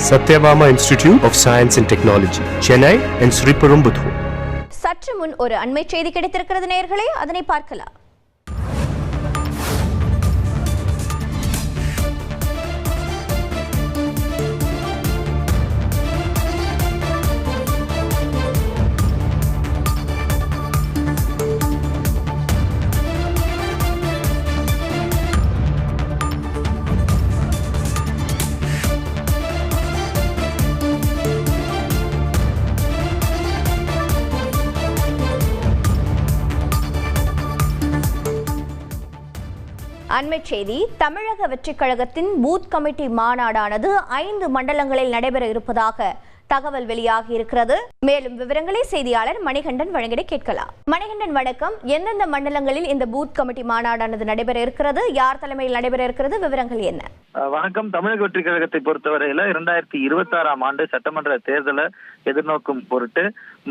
Satyabama Institute of Science and Technology, Chennai and Sriperumbudur. சற்று முன் ஒரு அண்மை செய்தி கிடைத்திருக்கிறது நேயர்களே, அதனை பார்க்கலாம். அண்மை செய்தி. தமிழக வெற்றிக் கழகத்தின் பூத் கமிட்டி மாநாடானது 5 மண்டலங்களில் நடைபெற இருப்பதாக தகவல் வெளியாகி இருக்கிறது. மேலும் விவரங்களை செய்தியாளர் மணிகண்டன் வழங்கிட கேட்கலாம். மணிகண்டன் வணக்கம். எந்தெந்த மண்டலங்களில் இந்த பூத் கமிட்டி மாநாடானது நடைபெற இருக்கிறது, யார் தலைமையில் நடைபெற இருக்கிறது, விவரங்கள் என்ன? வணக்கம். தமிழக வெற்றிக் கழகத்தை பொறுத்தவரையில 2026ஆம் ஆண்டு சட்டமன்ற தேர்தலை எதிர்நோக்கும் பொருட்டு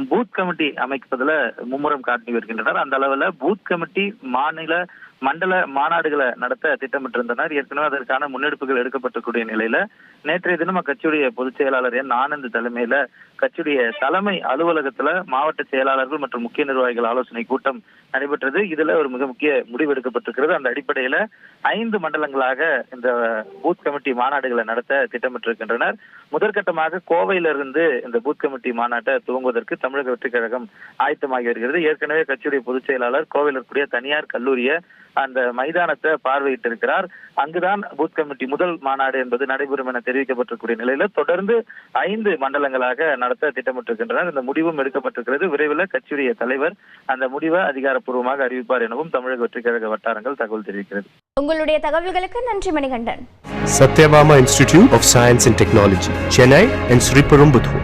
பூத் கமிட்டி அமைப்பதில் மும்முரம் காட்டி வருகின்றனர். அந்த அளவுல பூத் கமிட்டி மண்டல மாநாடுகளை நடத்த திட்டமிட்டிருந்தனர். ஏற்கனவே அதற்கான முன்னெடுப்புகள் எடுக்கப்பட்டக்கூடிய நிலையில நேற்றைய தினம் அக்கட்சியுடைய பொதுச் செயலாளர் என் ஆனந்த் தலைமையில கட்சியுடைய தலைமை அலுவலகத்துல மாவட்ட செயலாளர்கள் மற்றும் முக்கிய நிர்வாகிகள் ஆலோசனை கூட்டம் நடைபெற்றது. இதுல ஒரு மிக முக்கிய முடிவு எடுக்கப்பட்டிருக்கிறது. அந்த அடிப்படையில 5 மண்டலங்களாக இந்த பூத் கமிட்டி மாநாடுகளை நடத்த திட்டமிட்டிருக்கின்றனர். முதற்கட்டமாக கோவையிலிருந்து இந்த பூத் கமிட்டி மாநாட்டை துவங்குவதற்கு தமிழக வெற்றிக் கழகம் ஆயத்தமாகி வருகிறது. ஏற்கனவே கட்சியுடைய பொதுச் செயலாளர் கோவையில் இருக்கக்கூடிய தனியார் கல்லூரிய அந்த மைதானத்தை பார்வையிட்டிருக்கிறார். அங்குதான் பூத் கமிட்டி முதல் மாநாடு என்பது நடைபெறும் என தெரிவிக்கப்பட்டிருக்கூடிய நிலையில தொடர்ந்து 5 மண்டலங்களாக நடத்த திட்டமிட்டிருக்கின்றனர். இந்த முடிவும் எடுக்கப்பட்டிருக்கிறது. விரைவில் கட்சியுடைய தலைவர் அந்த முடிவை அதிகாரப்பூர்வமாக அறிவிப்பார் எனவும் தமிழக வெற்றிக் கழக வட்டாரங்கள் தகவல் தெரிவிக்கிறது. உங்களுடைய தகவல்களுக்கு நன்றி Manikandan. Satyabama Institute of Science and Technology, Chennai and Sriperumbudur.